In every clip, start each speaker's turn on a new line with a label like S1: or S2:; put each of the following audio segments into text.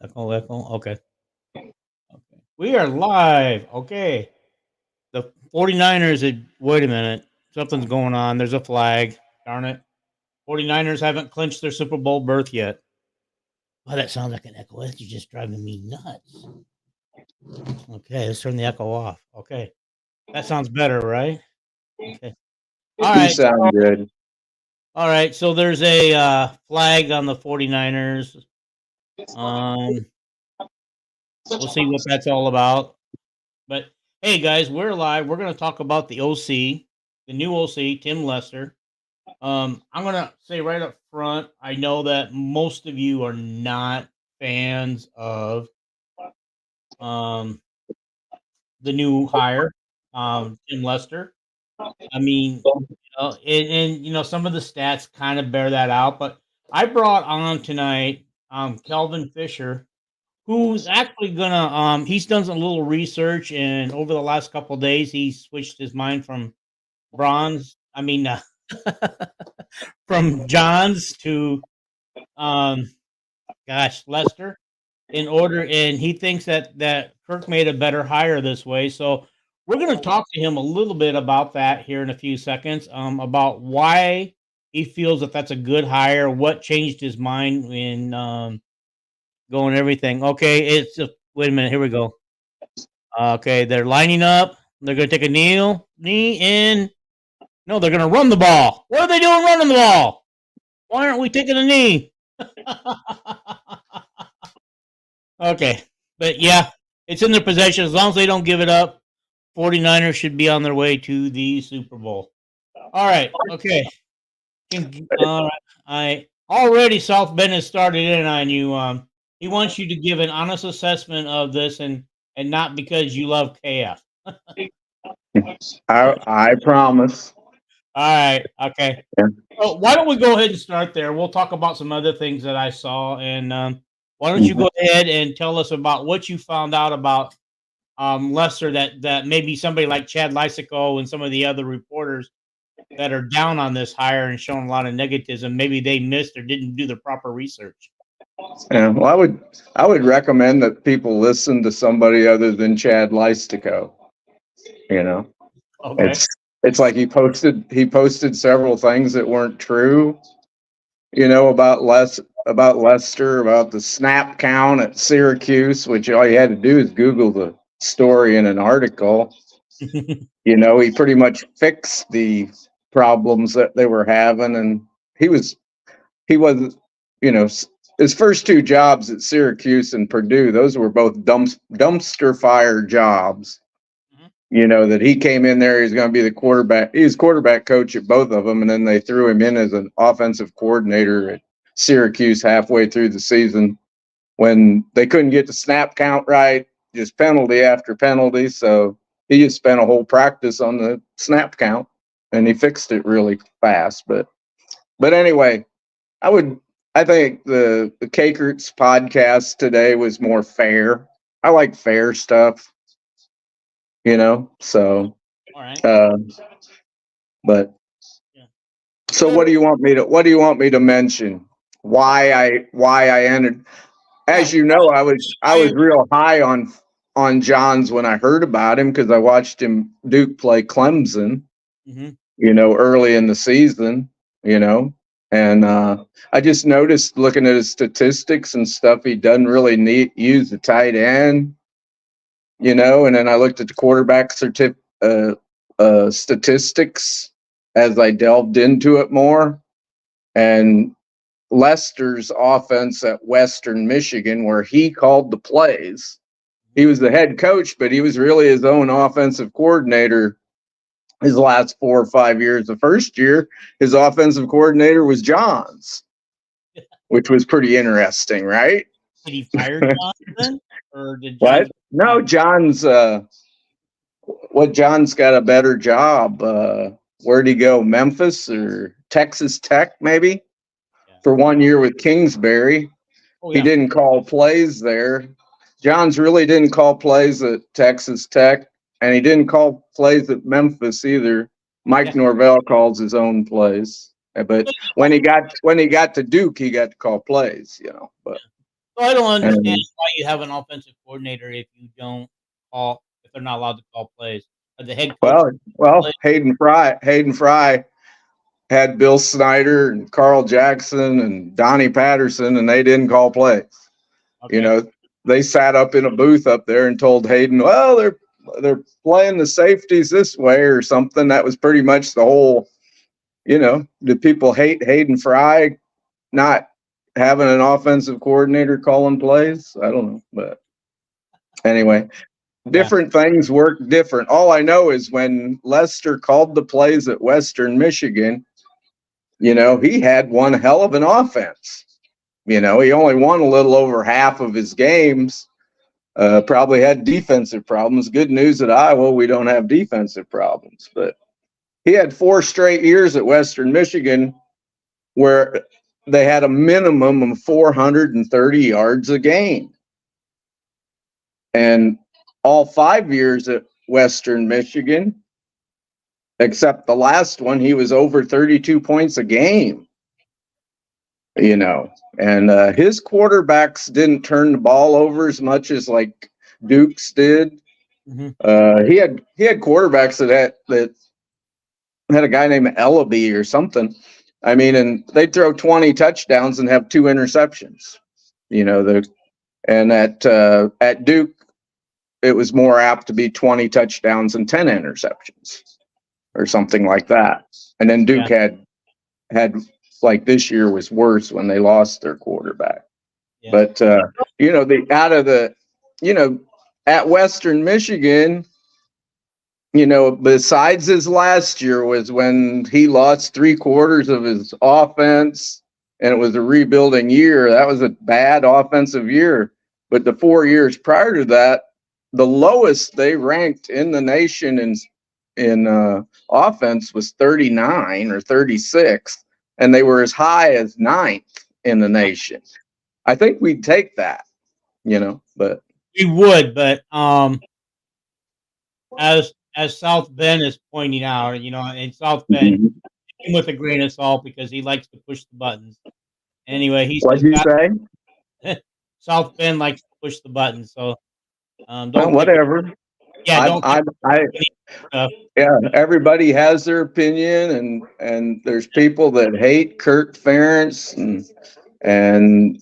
S1: Echo. Okay. We are live. Okay. The 49ers wait a minute. Something's going on. There's a flag. Darn it. 49ers haven't clinched their Super Bowl berth yet. Well, that sounds like an echo. That's just driving me nuts. Okay, let's turn the echo off. Okay. That sounds better, right? Okay. All
S2: You
S1: right.
S2: sound good.
S1: All right. So there's a flag on the 49ers. We'll see what that's all about. But hey, guys, we're live. We're going to talk about the OC, the new OC, Tim Lester. I'm going to say right up front, I know that most of you are not fans of the new hire, Tim Lester. I mean, and some of the stats kind of bear that out. But I brought on tonight Kelvin Fisher, who's actually gonna he's done some little research, and over the last couple of days he switched his mind from from Johns to Lester, and he thinks that Kirk made a better hire this way. So we're going to talk to him a little bit about that here in a few seconds, about why he feels that that's a good hire, what changed his mind in going everything. Okay, it's just wait a minute. Here we go. Okay, they're lining up. They're going to take a knee in. No, they're going to run the ball. What are they doing running the ball? Why aren't we taking a knee? Okay, but yeah, it's in their possession. As long as they don't give it up, 49ers should be on their way to the Super Bowl. All right, okay. All right. Already South Bend has started in on you. He wants you to give an honest assessment of this, and not because you love KF.
S2: I promise.
S1: All right, okay.
S2: Yeah.
S1: So why don't we go ahead and start there? We'll talk about some other things that I saw, and why don't you go ahead and tell us about what you found out about Lester that maybe somebody like Chad Lysico and some of the other reporters that are down on this hire and showing a lot of negativism, maybe they missed or didn't do the proper research.
S2: Yeah, well, I would recommend that people listen to somebody other than Chad Lystico.
S1: Okay.
S2: It's like he posted several things that weren't true. About Lester, about the snap count at Syracuse, which all you had to do is Google the story in an article. He pretty much fixed the problems that they were having, and he was, his first two jobs at Syracuse and Purdue, those were both dumpster fire jobs. That he came in there, he's going to be the quarterback. He was quarterback coach at both of them, and then they threw him in as an offensive coordinator at Syracuse halfway through the season when they couldn't get the snap count right, just penalty after penalty. So he just spent a whole practice on the snap count, and he fixed it really fast. But anyway, I think the Cakerts podcast today was more fair. I like fair stuff. So,
S1: all right.
S2: But so what do you want me to mention? Why I entered? As you know, I was real high on Johns when I heard about him because I watched Duke play Clemson, early in the season, and I just noticed looking at his statistics and stuff, he doesn't really use the tight end. And then I looked at the quarterback statistics as I delved into it more. And Lester's offense at Western Michigan, where he called the plays, he was the head coach, but he was really his own offensive coordinator his last 4 or 5 years. The first year, his offensive coordinator was Johns, which was pretty interesting, right?
S1: Did he fire Johns then? Or did
S2: Johns? What? No, Johns. Johns got a better job. Where'd he go? Memphis or Texas Tech, maybe? Yeah. For 1 year with Kingsbury. Oh, yeah. He didn't call plays there. Johns really didn't call plays at Texas Tech, and he didn't call plays at Memphis either. Mike Norvell calls his own plays. But when he got to Duke, he got to call plays, But
S1: So I don't understand why you have an offensive coordinator if you don't call, if they're not allowed to call plays. The head coach.
S2: Well, Hayden Fry had Bill Snyder and Carl Jackson and Donnie Patterson, and they didn't call plays.
S1: Okay.
S2: You know, they sat up in a booth up there and told Hayden, well, they're playing the safeties this way or something. That was pretty much the whole, you know, did people hate Hayden Fry not having an offensive coordinator calling plays? I don't know. But anyway, different things work different. All I know is when Lester called the plays at Western Michigan, you know, he had one hell of an offense. You know, he only won a little over half of his games. Probably had defensive problems. Good news at Iowa, we don't have defensive problems. But he had 4 straight years at Western Michigan where they had a minimum of 430 yards a game. And all 5 years at Western Michigan, except the last one, he was over 32 points a game. You know, and his quarterbacks didn't turn the ball over as much as like Duke's did. Mm-hmm. He had quarterbacks that had a guy named Ellaby or something. I mean, and they'd throw 20 touchdowns and have 2 interceptions. You know, and at Duke, it was more apt to be 20 touchdowns and 10 interceptions or something like that. And then Duke had like this year was worse when they lost their quarterback. Yeah. But, you know, at Western Michigan, you know, besides his last year was when he lost 3/4 of his offense and it was a rebuilding year. That was a bad offensive year. But the 4 years prior to that, the lowest they ranked in the nation in offense was 39 or 36. And they were as high as 9th in the nation. I think we'd take that, you know, but
S1: we would, but as South Bend is pointing out, you know, in South Bend, with a grain of salt because he likes to push the buttons. Anyway, he
S2: says, "What'd you
S1: say?" South Bend likes to push the buttons, so
S2: don't whatever.
S1: Yeah,
S2: yeah, everybody has their opinion, and there's people that hate Kirk Ferentz and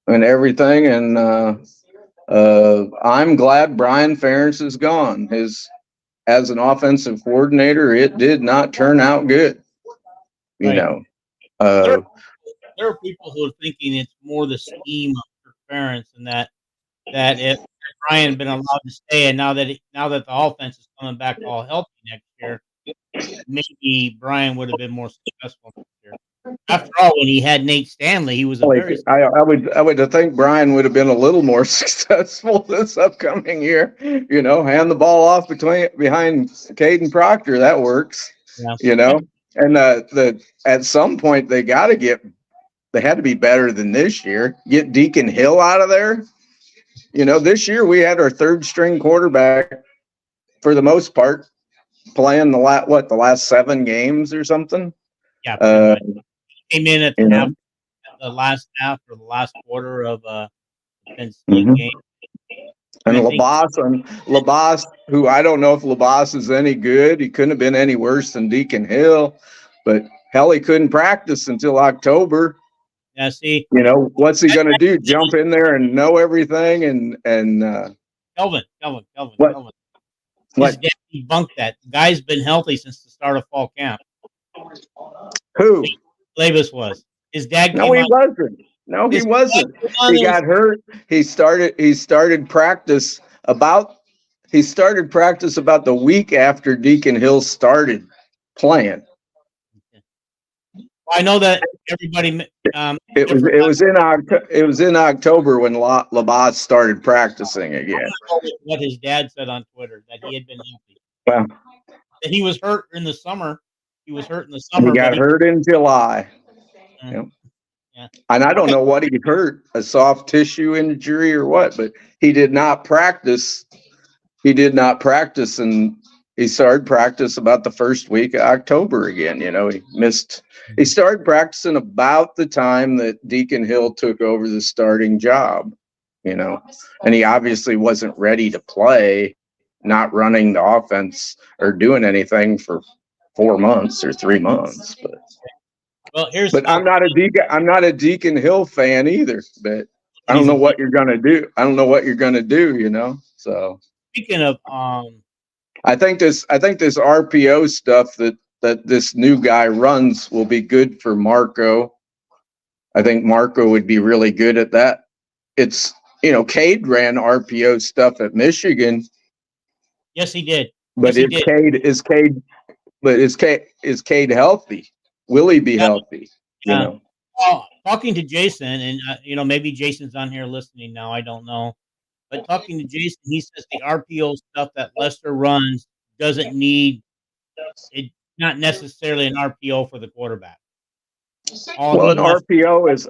S2: everything, and I'm glad Brian Ferentz is gone. As an offensive coordinator, it did not turn out good. You know,
S1: there are people who are thinking it's more the scheme of Kirk Ferentz, and that if Brian had been allowed to stay, and now that the offense is coming back all healthy next year, maybe Brian would have been more successful next year. After all, when he had Nate Stanley, he was
S2: I would think Brian would have been a little more successful this upcoming year. You know, hand the ball off behind Caden Proctor. That works. Yeah. You know, and at some point they had to be better than this year. Get Deacon Hill out of there. You know, this year we had our 3rd string quarterback for the most part playing the last 7 games or something.
S1: Yeah, came in at the last half or the last quarter of Penn State game.
S2: And Labas, who I don't know if Labas is any good. He couldn't have been any worse than Deacon Hill, but hell, he couldn't practice until October.
S1: Yeah, see,
S2: you know, what's he going to do? Jump in there and know everything? And
S1: Kelvin. His dad debunked that. The guy's been healthy since the start of fall camp.
S2: Who?
S1: Labas was. His dad.
S2: No, he wasn't. No, he wasn't. He got hurt. He started practice about the week after Deacon Hill started playing.
S1: I know that everybody.
S2: It was in October when Labas started practicing again.
S1: What his dad said on Twitter, that he had been healthy.
S2: Well,
S1: that he was hurt in the summer. He
S2: got hurt in July. Yep. Yeah. And I don't know what he hurt, a soft tissue injury or what, but he did not practice. He did not practice in he started practice about the first week of October again. He started practicing about the time that Deacon Hill took over the starting job, and he obviously wasn't ready to play, not running the offense or doing anything for 4 months or 3 months. But I'm not a Deacon Hill fan either, but I don't know what you're going to do. So
S1: speaking of,
S2: I think this RPO stuff that this new guy runs will be good for Marco. I think Marco would be really good at that. It's, Cade ran RPO stuff at Michigan.
S1: Yes, he did.
S2: But is Cade healthy? Will he be healthy?
S1: Talking to Jason, and maybe Jason's on here listening now. I don't know. But talking to Jason, he says the RPO stuff that Lester runs doesn't need it. Not necessarily an RPO for the quarterback.
S2: All RPOs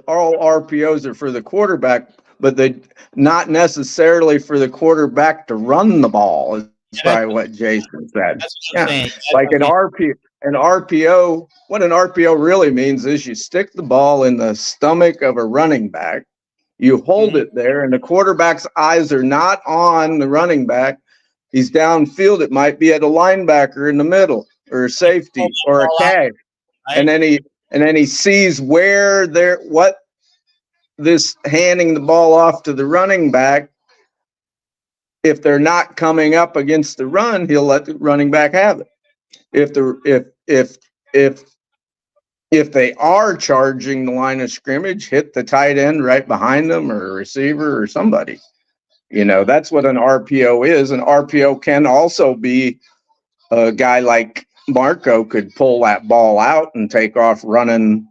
S2: are for the quarterback, but they not necessarily for the quarterback to run the ball. Is probably what Jason said.
S1: That's what I'm saying.
S2: Like an RPO. What an RPO really means is you stick the ball in the stomach of a running back. You hold it there, and the quarterback's eyes are not on the running back. He's downfield. It might be at a linebacker in the middle, or a safety, or a tag, and then he sees what this handing the ball off to the running back. If they're not coming up against the run, he'll let the running back have it. If they are charging the line of scrimmage, hit the tight end right behind them, or a receiver or somebody. That's what an RPO is. An RPO can also be a guy like Marco could pull that ball out and take off running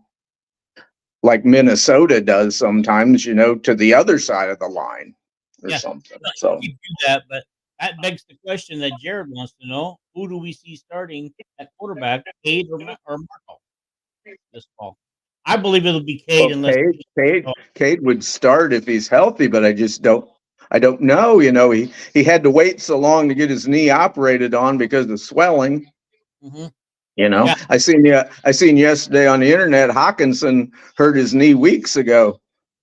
S2: like Minnesota does sometimes, to the other side of the line or something. So
S1: you do that, but that begs the question that Jared wants to know: who do we see starting at quarterback, Cade or Marco? This fall, I believe it'll be Cade.
S2: Cade would start if he's healthy, but I don't know. He had to wait so long to get his knee operated on because of swelling. I seen yesterday on the internet, Hawkinson hurt his knee weeks ago,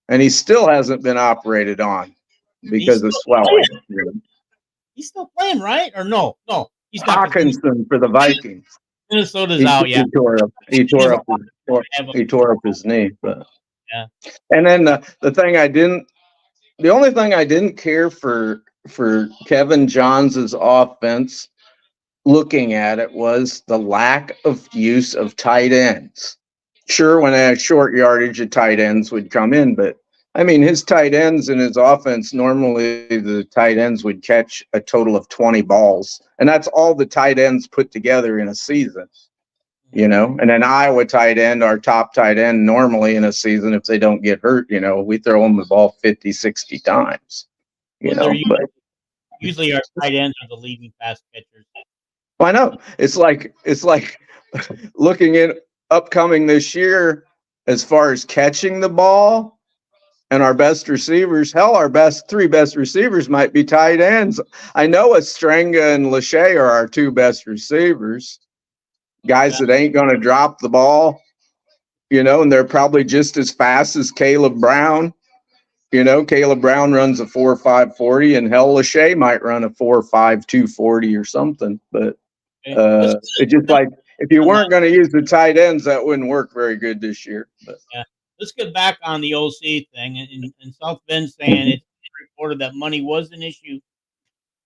S2: and he still hasn't been operated on because of swelling.
S1: He's still playing, right? Or no, he's not.
S2: Hawkinson for the Vikings.
S1: Minnesota's out. Yeah,
S2: he tore up his knee. But and then the only thing I didn't care for Kevin Johns' offense, looking at it, was the lack of use of tight ends. Sure, when they had short yardage, the tight ends would come in, but I mean, his tight ends in his offense, normally the tight ends would catch a total of 20 balls. And that's all the tight ends put together in a season, And an Iowa tight end, our top tight end, normally in a season, if they don't get hurt, we throw them the ball 50, 60 times, But
S1: usually our tight ends are the leading pass catchers.
S2: I know. It's like looking at upcoming this year as far as catching the ball. And our best receivers, our three best receivers might be tight ends. I know Estrenga and Lachey are our two best receivers, guys that ain't going to drop the ball, and they're probably just as fast as Caleb Brown. Caleb Brown runs a 4.5 40, and Lachey might run a 4.5 240 or something. But it's just like, if you weren't going to use the tight ends, that wouldn't work very good this year. But.
S1: Yeah. Let's get back on the OC thing. And South Bend saying it's reported that money was an issue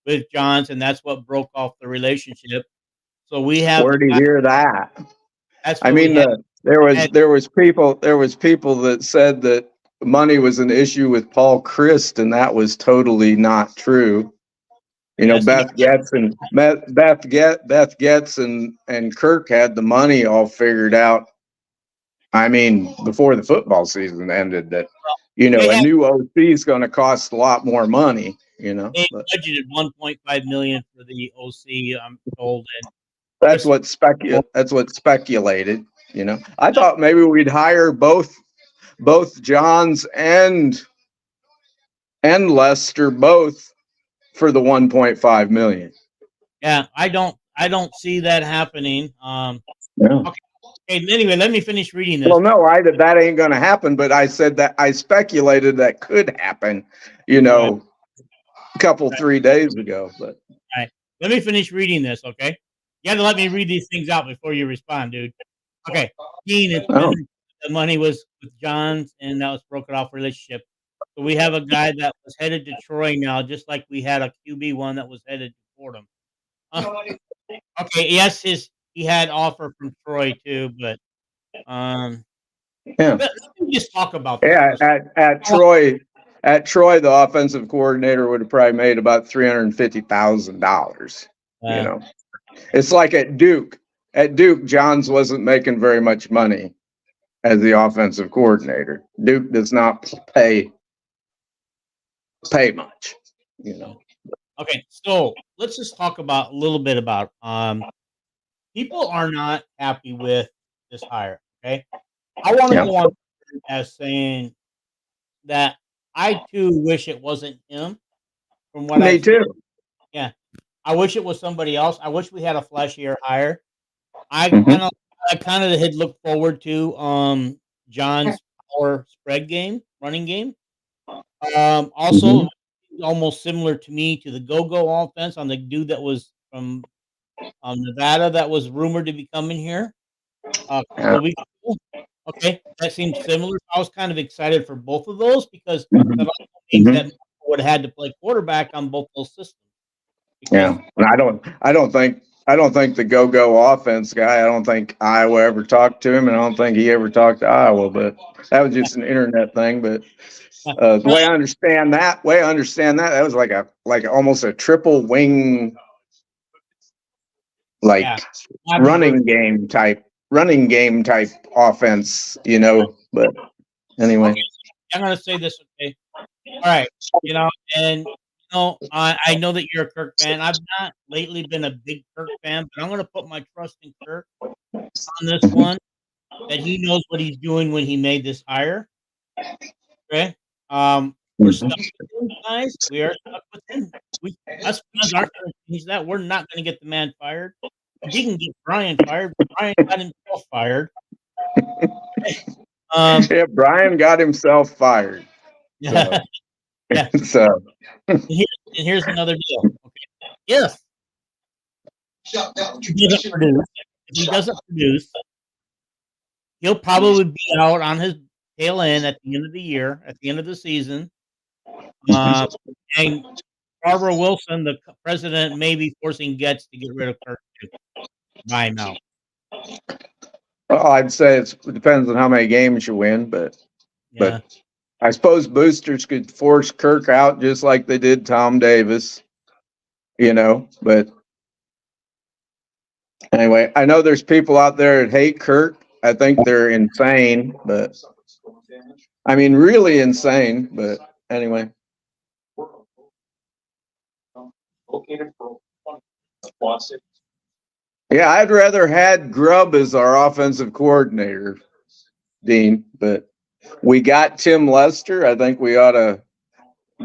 S1: with Johns, and that's what broke off the relationship. So we have.
S2: Where do you hear that? There was people that said that money was an issue with Paul Christ, and that was totally not true. Beth Getz and Kirk had the money all figured out. I mean, before the football season ended, that a new OC is going to cost a lot more money. They
S1: budgeted $1.5 million for the OC. I'm told, and
S2: that's what speculated. I thought maybe we'd hire both Johns and Lester both for the $1.5 million.
S1: Yeah, I don't I don't see that happening.
S2: Yeah.
S1: Okay. Anyway, let me finish reading this.
S2: Well, no, that ain't going to happen. But I said that I speculated that could happen, a couple 3 days ago. But
S1: All right. Let me finish reading this, okay? You got to let me read these things out before you respond, dude. Okay. Dean, it's
S2: oh,
S1: been the money was with John's, and that was broken off relationship. So we have a guy that was headed to Troy now, just like we had a QB one that was headed to Fordham. Okay. Yes, he had offer from Troy too, but
S2: yeah,
S1: let me just talk about this
S2: yeah.
S1: for a second.
S2: At Troy, the offensive coordinator would have probably made about $350,000.
S1: Uh,
S2: It's like at Duke. At Duke, Johns wasn't making very much money as the offensive coordinator. Duke does not pay much.
S1: Okay, so let's just talk about a little bit about people are not happy with this hire. Okay, I want to
S2: Yeah.
S1: go on as saying that I too wish it wasn't him. From what
S2: Me
S1: I've seen,
S2: too.
S1: yeah, I wish it was somebody else. I wish we had a flashier hire. I
S2: Mhm.
S1: kind of, I kind of had looked forward to John's power spread game, running game. Also,
S2: Mhm.
S1: almost similar to me to the go-go offense on the dude that was from Nevada that was rumored to be coming here a couple
S2: Yeah.
S1: of weeks ago. Okay, that seems similar. I was kind of excited for both of those because that
S2: Mhm.
S1: also means that
S2: Mhm.
S1: would have had to play quarterback on both those systems because
S2: Yeah. And I don't think the go-go offense guy. I don't think Iowa ever talked to him, and I don't think he ever talked to Iowa. But that was just an internet thing. But the way I understand that, that was like almost a triple wing, like
S1: yeah, Happy Bird.
S2: running game type offense. But anyway.
S1: Okay, I'm gonna say this. Okay, all right, and I know that you're a Kirk fan. I've not lately been a big Kirk fan, but I'm gonna put my trust in Kirk on this
S2: Mhm.
S1: one. That he knows what he's doing when he made this hire. Okay. We're
S2: Mhm.
S1: stuck with him, guys. We are stuck with him. Us fans aren't going to change that. We're not going to get the man fired. We didn't get Brian fired. Brian got himself fired. Um,
S2: Yeah, Brian got himself fired.
S1: yeah,
S2: So,
S1: yeah.
S2: so
S1: And here's another deal. Okay. If he doesn't produce, he'll probably be out on his tail end at the end of the year, at the end of the season. Um, and Barbara Wilson, the president, may be forcing Getz to get rid of Kirk too. Buy him out.
S2: well, I'd say it depends on how many games you win, but
S1: Yeah.
S2: I suppose boosters could force Kirk out just like they did Tom Davis, But anyway, I know there's people out there that hate Kirk. I think they're insane, but I mean, really insane. But anyway, yeah, I'd rather had Grubb as our offensive coordinator, Dean, but we got Tim Lester. I think we ought to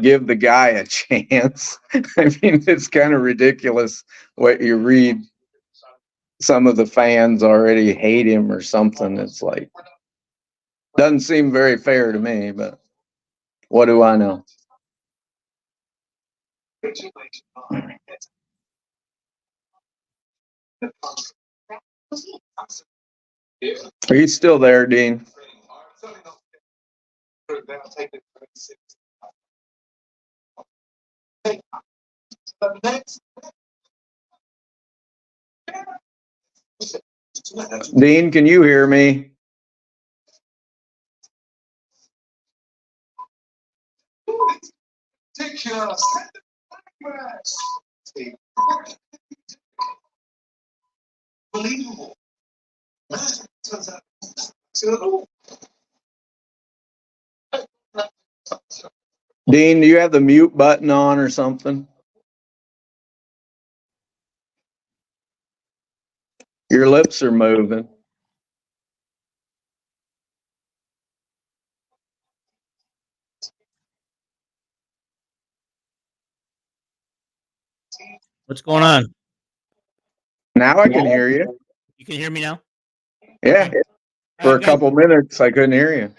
S2: give the guy a chance. I mean, it's kind of ridiculous what you read. Some of the fans already hate him or something. It's like, doesn't seem very fair to me, but what do I know? Are you still there, Dean? Dean, can you hear me? Dean, do you have the mute button on or something? Your lips are moving.
S1: What's going on?
S2: Now I can hear you.
S1: You can hear me now?
S2: Yeah.
S1: Okay.
S2: For a couple minutes, I couldn't hear you.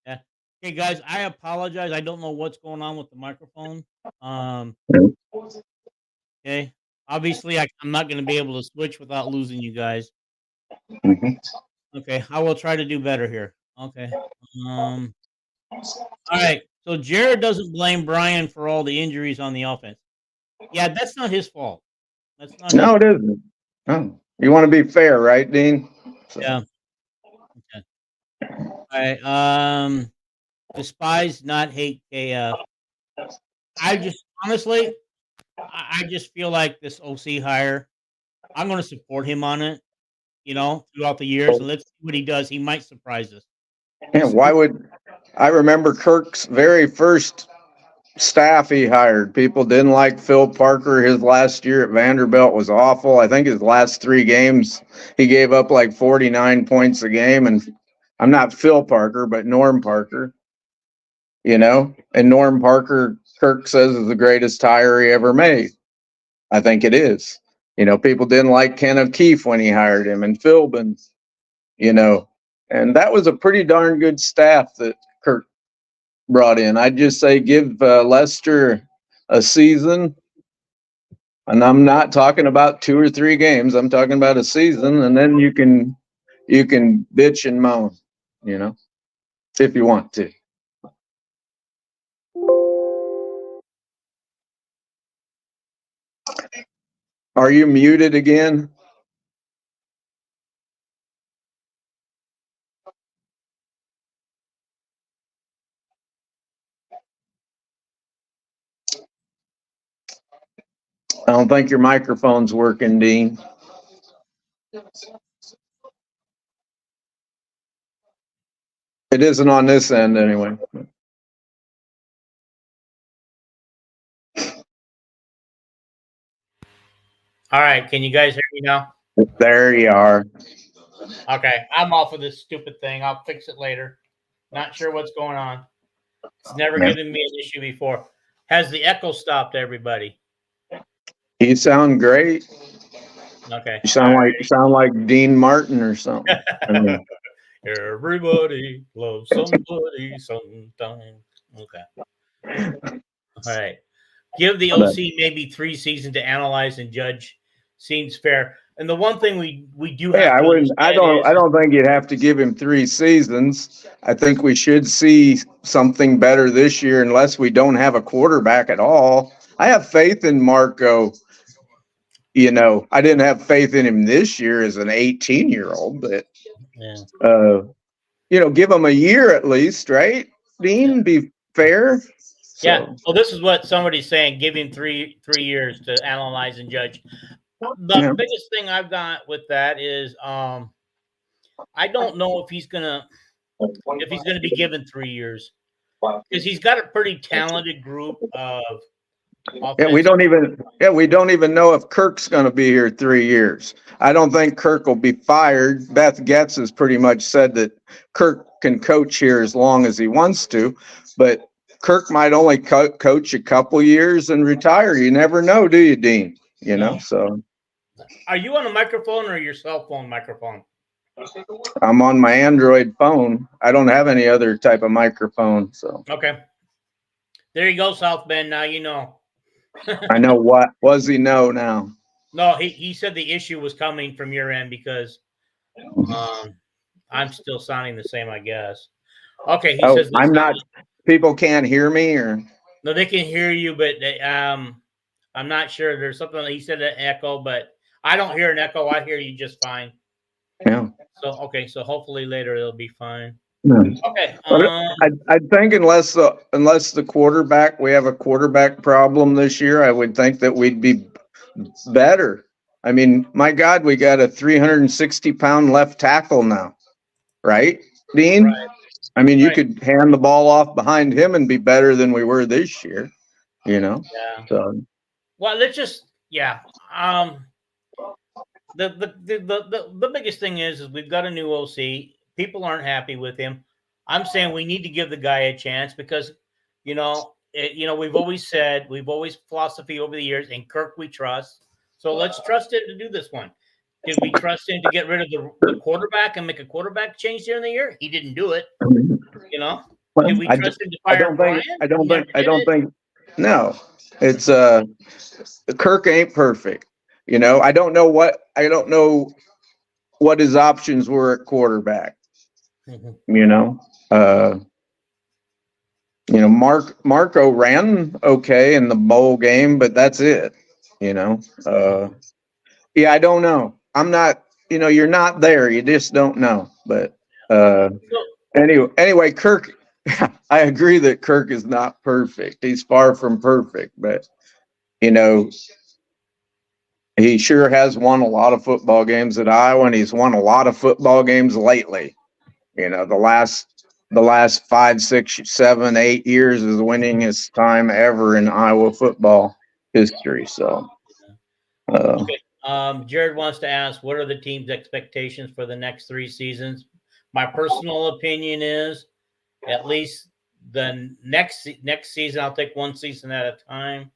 S1: Yeah. Hey guys, I apologize. I don't know what's going on with the microphone. Okay. Obviously, I'm not going to be able to switch without losing you guys.
S2: Mm-hmm.
S1: Okay, I will try to do better here. Okay. All right. So Jared doesn't blame Brian for all the injuries on the offense. Yeah, that's not his fault. That's not his
S2: No,
S1: fault.
S2: it isn't. Oh, you want to be fair, right, Dean? So.
S1: Yeah. Okay. All right. Despise, not hate KF. I just honestly, I just feel like this OC hire, I'm going to support him on it, throughout the years, and let's see what he does. He might surprise us.
S2: Yeah, why would I remember Kirk's very first staff he hired? People didn't like Phil Parker. His last year at Vanderbilt was awful. I think his last 3 games, he gave up like 49 points a game. And I'm not Phil Parker, but Norm Parker, and Norm Parker, Kirk says, is the greatest hire he ever made. I think it is. People didn't like Ken O'Keefe when he hired him, and Philbin, and that was a pretty darn good staff that Kirk brought in. I'd just say give Lester a season, and I'm not talking about 2 or 3 games. I'm talking about a season, and then you can bitch and moan, if you want to. Are you muted again? I don't think your microphone's working, Dean. It isn't on this end anyway.
S1: All right. Can you guys hear me now?
S2: There you are.
S1: Okay. I'm off of this stupid thing. I'll fix it later. Not sure what's going on. It's never given me an issue before. Has the echo stopped, everybody?
S2: You sound great.
S1: Okay.
S2: You sound like Dean Martin or something.
S1: Everybody loves somebody sometime. Okay. All right. Give the OC maybe 3 seasons to analyze and judge. Seems fair. And the one thing we do have
S2: I
S1: to
S2: wouldn't. I don't think you'd have to give him 3 seasons. I think we should see something better this year, unless we don't have a quarterback at all. I have faith in Marco. I didn't have faith in him this year as an 18-year-old, but give him a year at least, right? Dean, be fair. So.
S1: Yeah. Well, this is what somebody's saying. Give him three years to analyze and judge. The biggest thing I've got with that is I don't know if he's gonna be given 3 years, because he's got a pretty talented group of
S2: we don't even know if Kirk's going to be here 3 years. I don't think Kirk will be fired. Beth Getz has pretty much said that Kirk can coach here as long as he wants to, but Kirk might only coach a couple years and retire. You never know, do you, Dean? So.
S1: Are you on a microphone or your cell phone microphone?
S2: I'm on my Android phone. I don't have any other type of microphone. So.
S1: Okay. There you go, South Bend. Now you know.
S2: I know what was he know now.
S1: No, he said the issue was coming from your end because I'm still sounding the same, I guess. Okay, he says
S2: I'm not. People can't hear me, or
S1: no, they can hear you, but I'm not sure. There's something he said an echo, but I don't hear an echo. I hear you just fine.
S2: Yeah.
S1: So hopefully later it'll be fine.
S2: Yeah.
S1: Okay.
S2: I think unless the quarterback, we have a quarterback problem this year, I would think that we'd be better. I mean, my God, we got a 360-pound left tackle now, right, Dean?
S1: Right.
S2: I mean, you could hand the ball off behind him and be better than we were this year,
S1: Yeah.
S2: So.
S1: Well, let's just The biggest thing is we've got a new OC. People aren't happy with him. I'm saying we need to give the guy a chance because, we've always said, philosophy over the years, and Kirk we trust. So let's trust him to do this one. Did we trust him to get rid of the quarterback and make a quarterback change during the year? He didn't do it. You know,
S2: Well,
S1: did we trust him to fire Brian?
S2: I don't think. No, it's Kirk ain't perfect. You know, I don't know what his options were at quarterback. You know, Marco ran okay in the bowl game, but that's it. You know, yeah, I don't know. I'm not. You know, you're not there. You just don't know. But anyway, Kirk. I agree that Kirk is not perfect. He's far from perfect, but you know, he sure has won a lot of football games at Iowa, and he's won a lot of football games lately. You know, the last 5, 6, 7, 8 years is the winningest time ever in Iowa football history. So,
S1: okay. Jared wants to ask, what are the team's expectations for the next 3 seasons? My personal opinion is, at least the next season, I'll take one season at a time,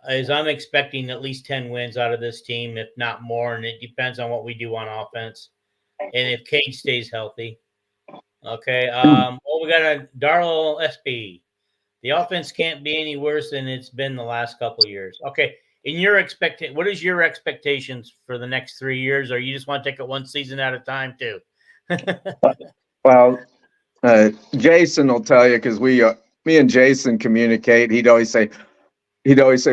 S1: is I'm expecting at least 10 wins out of this team, if not more, and it depends on what we do on offense and if Cade stays healthy. Okay. We got a Darrell SP. The offense can't be any worse than it's been the last couple of years. Okay. What is your expectations for the next 3 years, or you just want to take it one season at a time too?
S2: Well, Jason will tell you, because me and Jason communicate. He'd always say,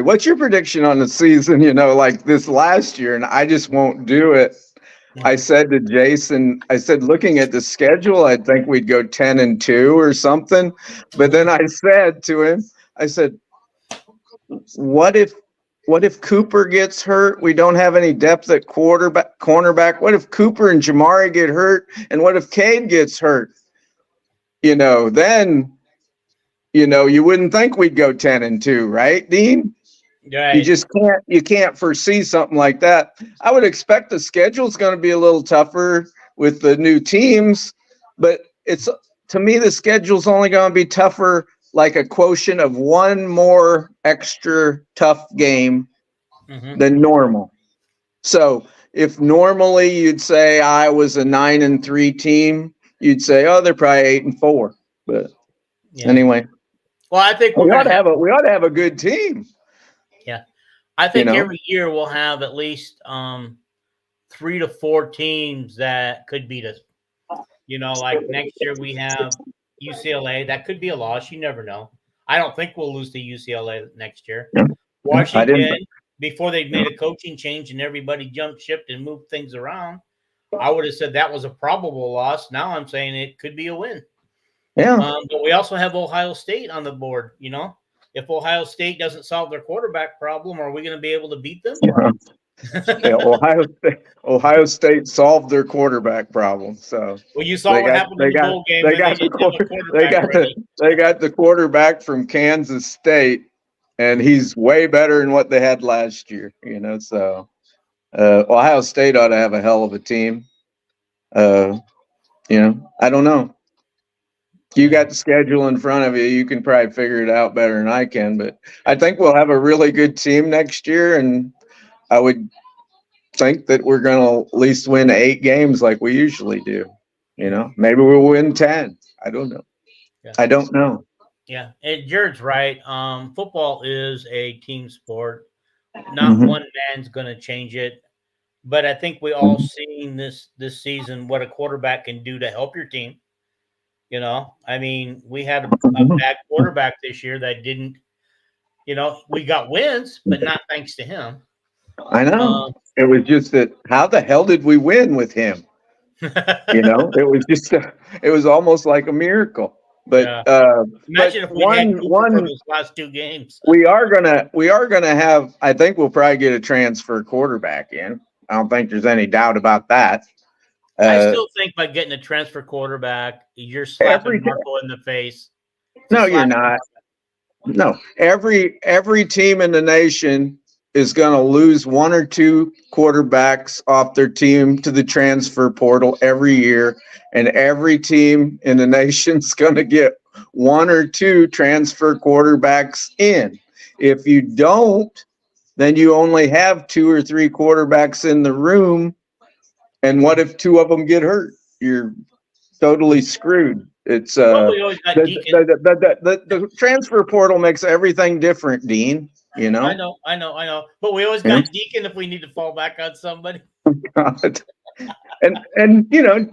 S2: "What's your prediction on the season?" You know, like this last year, and I just won't do it. I said to Jason, looking at the schedule, I think we'd go 10-2 or something. But then I said to him, what if Cooper gets hurt? We don't have any depth at cornerback. What if Cooper and Jamari get hurt? And what if Cade gets hurt? You know, then, you know, you wouldn't think we'd go 10-2, right, Dean?
S1: Right.
S2: You just can't foresee something like that. I would expect the schedule's going to be a little tougher with the new teams, but to me, the schedule's only going to be tougher, like a quotient of one more extra tough game than normal. So if normally you'd say I was a 9-3 team, you'd say, oh, they're probably 8-4. But anyway,
S1: well, I think
S2: we ought to have a good team.
S1: Yeah, I think every year we'll have at least 3 to 4 teams that could beat us. You know, like next year we have UCLA. That could be a loss. You never know. I don't think we'll lose to UCLA next year. Washington, before they made a coaching change and everybody jumped ship and moved things around, I would have said that was a probable loss. Now I'm saying it could be a win.
S2: Yeah.
S1: But we also have Ohio State on the board. You know, if Ohio State doesn't solve their quarterback problem, are we going to be able to beat them?
S2: Yeah, Ohio State solved their quarterback problem. So
S1: well, you saw what happened in the bowl game.
S2: They got the quarterback from Kansas State, and he's way better than what they had last year. You know, so Ohio State ought to have a hell of a team. You know, I don't know. You got the schedule in front of you. You can probably figure it out better than I can. But I think we'll have a really good team next year, and I would think that we're going to at least win 8 games like we usually do. You know, maybe we'll win 10. I don't know.
S1: Yeah.
S2: I don't know.
S1: Yeah, and Jared's right. Football is a team sport. Not one man's going to change it. But I think we all seen this season what a quarterback can do to help your team. You know, I mean, we had a bad quarterback this year that didn't, you know, we got wins, but not thanks to him.
S2: I know. It was just that, how the hell did we win with him? You know, it was almost like a miracle. But
S1: imagine if we had Cooper for those last 2 games.
S2: We are gonna have. I think we'll probably get a transfer quarterback in. I don't think there's any doubt about that.
S1: I still think by getting a transfer quarterback, you're slapping Marco in the face.
S2: No, you're not. No, every team in the nation is going to lose 1 or 2 quarterbacks off their team to the transfer portal every year, and every team in the nation's going to get 1 or 2 transfer quarterbacks in. If you don't, then you only have 2 or 3 quarterbacks in the room And what if two of them get hurt? You're totally screwed. It's
S1: Well, we always got Deacon.
S2: the transfer portal makes everything different, Dean. You know.
S1: I know. But we always got Deacon if we need to fall back on somebody.
S2: God. And you know,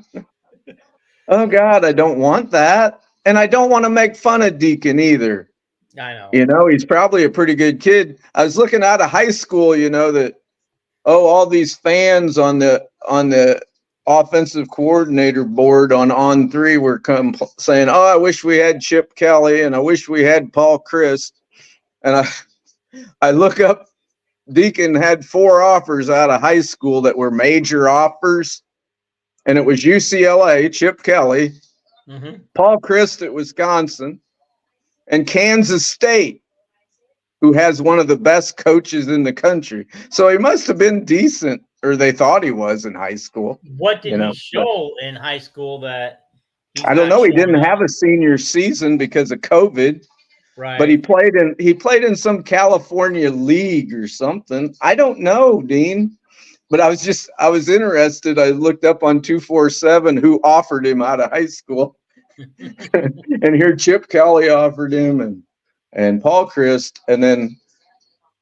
S2: oh God, I don't want that, and I don't want to make fun of Deacon either.
S1: I know.
S2: You know, he's probably a pretty good kid. I was looking out of high school. You know that. Oh, all these fans on the offensive coordinator board on 3 were saying, "Oh, I wish we had Chip Kelly, and I wish we had Paul Chryst." And I look up, Deacon had 4 offers out of high school that were major offers, and it was UCLA, Chip Kelly, Paul Chryst at Wisconsin, and Kansas State, who has one of the best coaches in the country. So he must have been decent, or they thought he was in high school.
S1: What did he show in high school that
S2: I don't know. He didn't have a senior season because of COVID.
S1: Right.
S2: But he played in some California league or something. I don't know, Dean. But I was interested. I looked up on 247 who offered him out of high school. And here Chip Kelly offered him and Paul Chryst, and then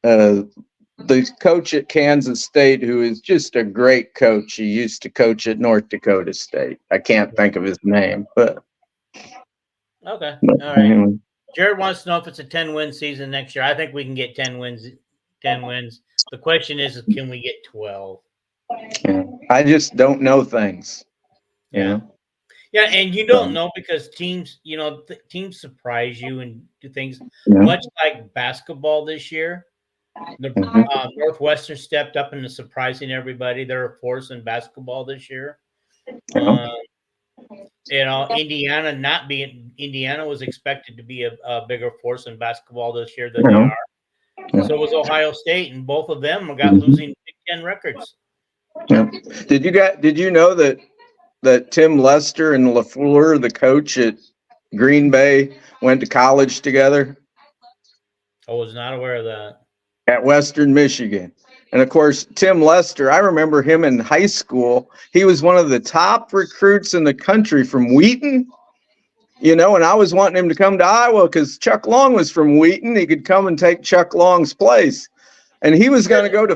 S2: the coach at Kansas State, who is just a great coach. He used to coach at North Dakota State. I can't think of his name, but
S1: okay. All right. Anyway. Jared wants to know if it's a 10-win season next year. I think we can get 10 wins. 10 wins. The question is, can we get 12?
S2: Yeah. I just don't know things.
S1: Yeah.
S2: You know?
S1: Yeah, and you don't know because teams, you know, teams surprise you and do things much like basketball this year. Northwestern stepped up into surprising everybody. They're a force in basketball this year. You know, Indiana was expected to be a bigger force in basketball this year than they are. So was Ohio State, and both of them got losing Big Ten records.
S2: Yeah. Did you know that Tim Lester and LaFleur, the coach at Green Bay, went to college together?
S1: I was not aware of that.
S2: At Western Michigan. And of course, Tim Lester, I remember him in high school. He was one of the top recruits in the country from Wheaton, you know, and I was wanting him to come to Iowa because Chuck Long was from Wheaton. He could come and take Chuck Long's place. And he was going to go to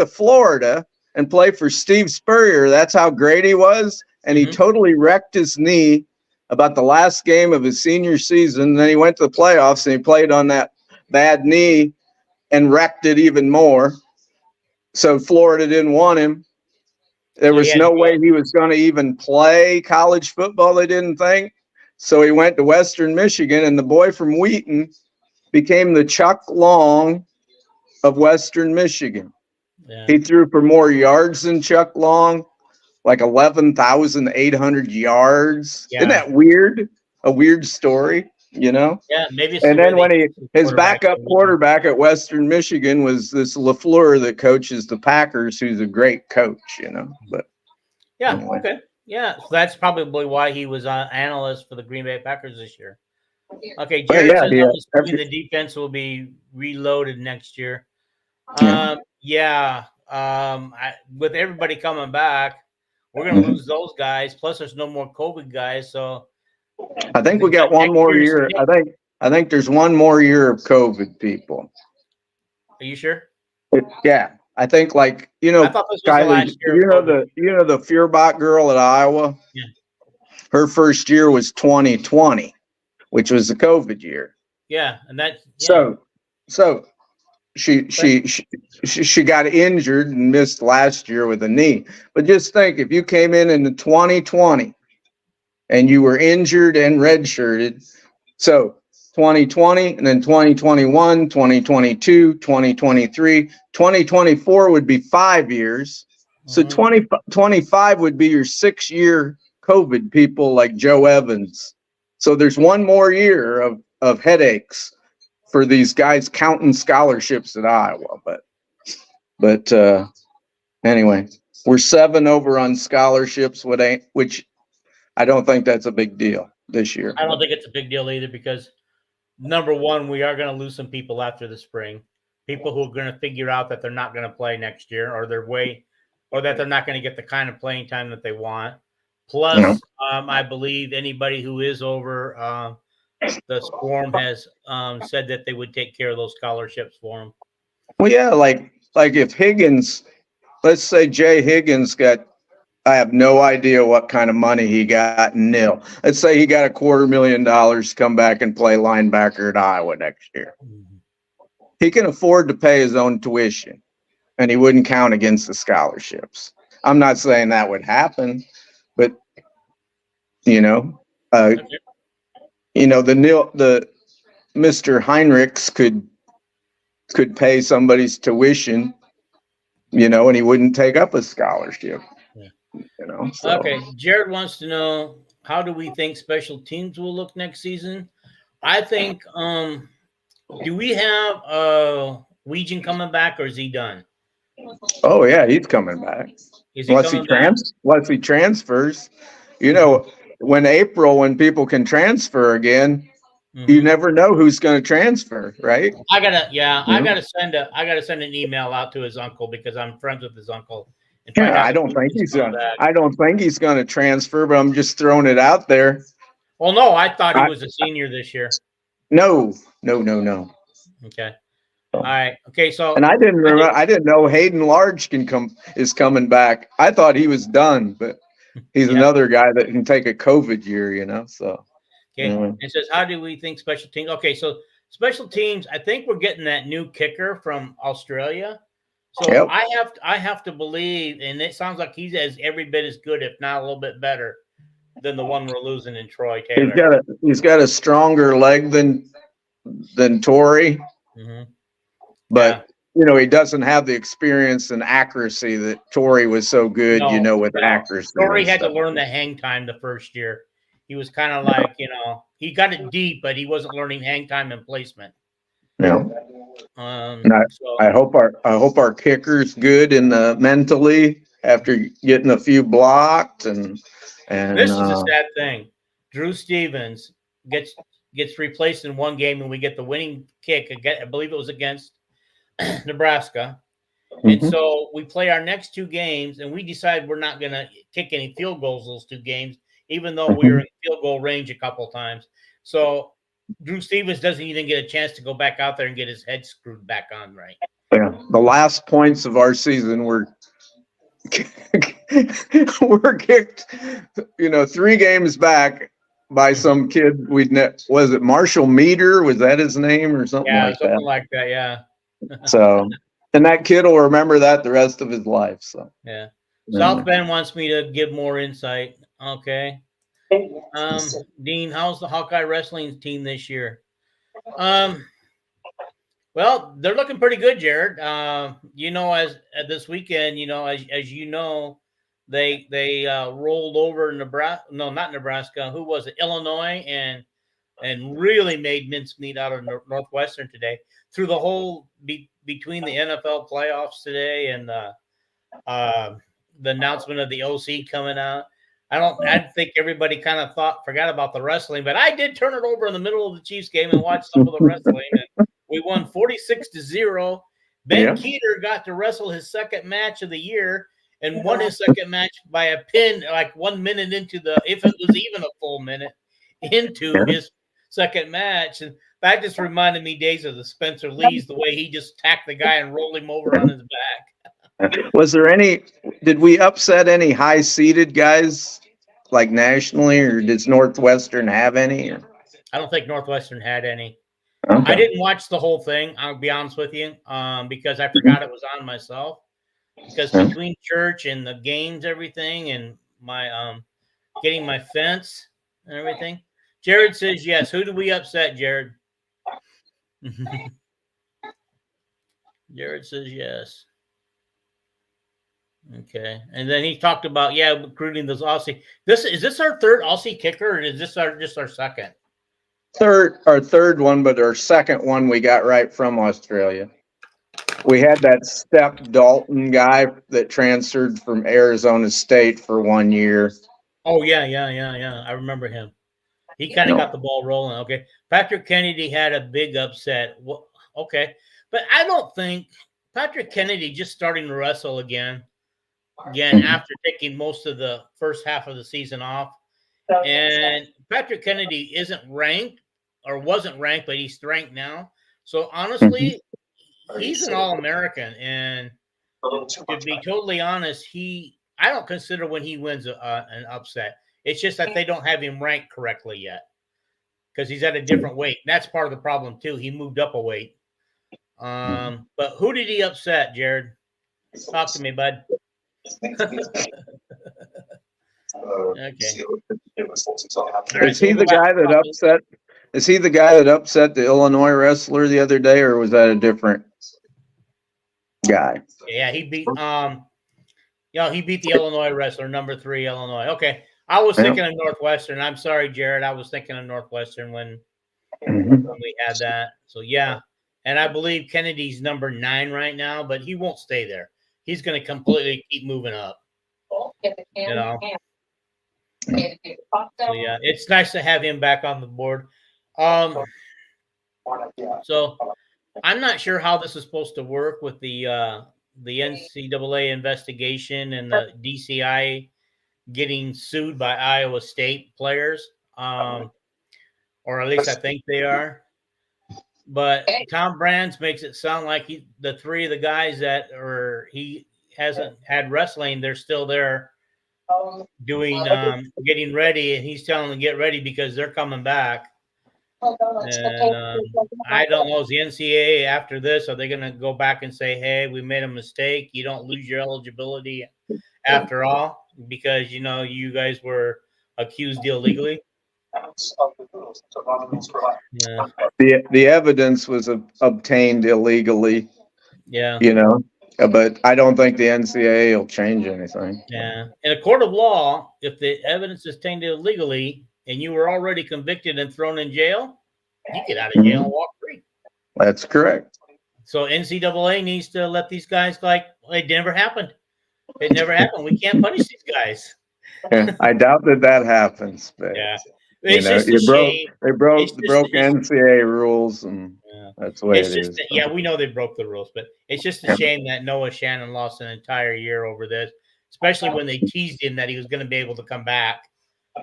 S2: Florida and play for Steve Spurrier. That's how great he was. And he totally wrecked his knee about the last game of his senior season. And then he went to the playoffs and he played on that bad knee and wrecked it even more. So Florida didn't want him. There was no way he was going to even play college football, they didn't think. So he went to Western Michigan, and the boy from Wheaton became the Chuck Long of Western Michigan. Yeah. He threw for more yards than Chuck Long, like 11,800 yards. Yeah. Isn't that weird? A weird story. You know?
S1: Yeah, maybe.
S2: And then when his backup quarterback at Western Michigan was this LaFleur that coaches the Packers, who's a great coach, you know. But
S1: yeah, anyway. Okay, yeah, so that's probably why he was an analyst for the Green Bay Packers this year. Okay, Jared says the defense will be reloaded next year. With everybody coming back, we're going to lose those guys. Plus, there's no more COVID guys, so.
S2: I think we got one more year. I think there's one more year of COVID, people.
S1: Are you sure?
S2: Yeah, I think you know, Kylie, you know the Feuerbach girl at Iowa.
S1: Yeah.
S2: Her first year was 2020, which was the COVID year.
S1: Yeah, and that's yeah.
S2: So she got injured and missed last year with a knee. But just think, if you came in the 2020. And you were injured and redshirted. So 2020 and then 2021, 2022, 2023, 2024 would be 5 years. So 2025 would be your 6-year COVID, people like Joe Evans. So there's one more year of headaches for these guys counting scholarships at Iowa. But anyway, we're 7 over on scholarships, which I don't think that's a big deal this year.
S1: I don't think it's a big deal either because, number one, we are going to lose some people after the spring. People who are going to figure out that they're not going to play next year or they're way or that they're not going to get the kind of playing time that they want.
S2: You
S1: Plus,
S2: know?
S1: I believe anybody who is over the Swarm has said that they would take care of those scholarships for them.
S2: Well, yeah, like if Higgins, let's say Jay Higgins got, I have no idea what kind of money he got in nil. Let's say he got $250,000 to come back and play linebacker at Iowa next year.
S1: Mm-hmm.
S2: He can afford to pay his own tuition, and he wouldn't count against the scholarships. I'm not saying that would happen, but you know,
S1: Okay.
S2: the Mr. Heinrichs could pay somebody's tuition, and he wouldn't take up a scholarship.
S1: Yeah.
S2: So.
S1: Okay. Jared wants to know, how do we think special teams will look next season? I think, do we have Weegan coming back, or is he done?
S2: Oh yeah, he's coming back.
S1: Is he coming back?
S2: Unless he transfers. When people can transfer again, you never know who's going to transfer, right?
S1: I gotta send an email out to his uncle, because I'm friends with his uncle.
S2: And I don't think he's going to transfer, but I'm just throwing it out there.
S1: Well, no, I thought he was a senior this year.
S2: No.
S1: Okay. All right. Okay. So,
S2: and I didn't know Hayden Large is coming back. I thought he was done, but he's another guy that can take a COVID year, So.
S1: Okay. It says, how do we think special teams? Okay. So special teams, I think we're getting that new kicker from Australia. So I have to believe, and it sounds like he's every bit as good, if not a little bit better, than the one we're losing in Troy Taylor.
S2: He's got a stronger leg than Torrey, but he doesn't have the experience and accuracy that Torrey was so good. With accuracy.
S1: Torrey had to learn the hang time the first year. He was kind of like, he got it deep, but he wasn't learning hang time and placement.
S2: Yeah. I hope our kicker's good mentally after getting a few blocked and
S1: this is a sad thing. Drew Stevens gets replaced in one game, and we get the winning kick again. I believe it was against Nebraska. And so we play our next two games, and we decide we're not going to kick any field goals those two games, even though we were in field goal range a couple of times. So Drew Stevens doesn't even get a chance to go back out there and get his head screwed back on right.
S2: Yeah, the last points of our season were kicked, 3 games back by some kid was it Marshall Meter? Was that his name or something like that?
S1: Yeah, something like that, yeah.
S2: So, and that kid will remember that the rest of his life. So
S1: yeah. South Bend wants me to give more insight. Okay. Dean, how's the Hawkeye wrestling team this year? Well, they're looking pretty good, Jared. As this weekend, as they rolled over Nebraska. No, not Nebraska. Who was it? Illinois, and really made mincemeat out of Northwestern today. Through the whole between the NFL playoffs today and the announcement of the OC coming out. I think everybody kind of forgot about the wrestling, but I did turn it over in the middle of the Chiefs game and watch some of the wrestling. And we won 46-0. Ben Keeter got to wrestle his second match of the year and won his second match by a pin, like 1 minute into if it was even a full minute into his second match. And that just reminded me days of the Spencer Lees, the way he just tacked the guy and rolled him over on his back.
S2: Was there did we upset any high-seeded guys like nationally, or does Northwestern have any?
S1: I don't think Northwestern had any.
S2: Okay.
S1: I didn't watch the whole thing, I'll be honest with you, because I forgot it was on myself. Because between church and the games, everything, and my getting my fence and everything. Jared says yes. Who do we upset, Jared? Jared says yes. Okay. And then he talked about, recruiting those Aussie. Is this our third Aussie kicker, or is this just our second?
S2: Our third one, but our second one we got right from Australia. We had that Step Dalton guy that transferred from Arizona State for 1 year.
S1: Oh, yeah. I remember him. He kind of got the ball rolling. Okay. Patrick Kennedy had a big upset. Okay. But I don't think Patrick Kennedy just starting to wrestle again. again after taking most of the first half of the season off. And Patrick Kennedy isn't ranked or wasn't ranked, but he's ranked now. So honestly, he's an All-American. And to be totally honest, I don't consider when he wins an upset. It's just that they don't have him ranked correctly yet because he's at a different weight. That's part of the problem too. He moved up a weight. But who did he upset, Jared? Talk to me, bud. Okay.
S2: Is he the guy that upset? Is he the guy that upset the Illinois wrestler the other day, or was that a different guy?
S1: Yeah, he beat he beat the Illinois wrestler, number 3 Illinois. Okay. I was thinking of Northwestern. I'm sorry, Jared. I was thinking of Northwestern when we had that. So yeah. And I believe Kennedy's number 9 right now, but he won't stay there. He's going to completely keep moving up. You know. So yeah, it's nice to have him back on the board. So I'm not sure how this is supposed to work with the NCAA investigation and the DCI getting sued by Iowa State players, or at least I think they are. But Tom Brands makes it sound like the 3 of the guys that he hasn't had wrestling, they're still there doing getting ready, and he's telling them to get ready because they're coming back. And I don't know, is the NCAA after this, are they going to go back and say, hey, we made a mistake, you don't lose your eligibility after all because you guys were accused illegally? Yeah.
S2: The evidence was obtained illegally.
S1: Yeah.
S2: But I don't think the NCAA will change anything.
S1: Yeah. In a court of law, if the evidence is obtained illegally and you were already convicted and thrown in jail, you get out of jail and walk free.
S2: That's correct.
S1: So NCAA needs to let these guys it never happened. It never happened. We can't punish these guys.
S2: Yeah, I doubt that happens. But
S1: yeah. It's just a shame.
S2: They broke NCAA rules, and that's the way it is.
S1: Yeah, we know they broke the rules, but it's just a shame that Noah Shannon lost an entire year over this, especially when they teased him that he was going to be able to come back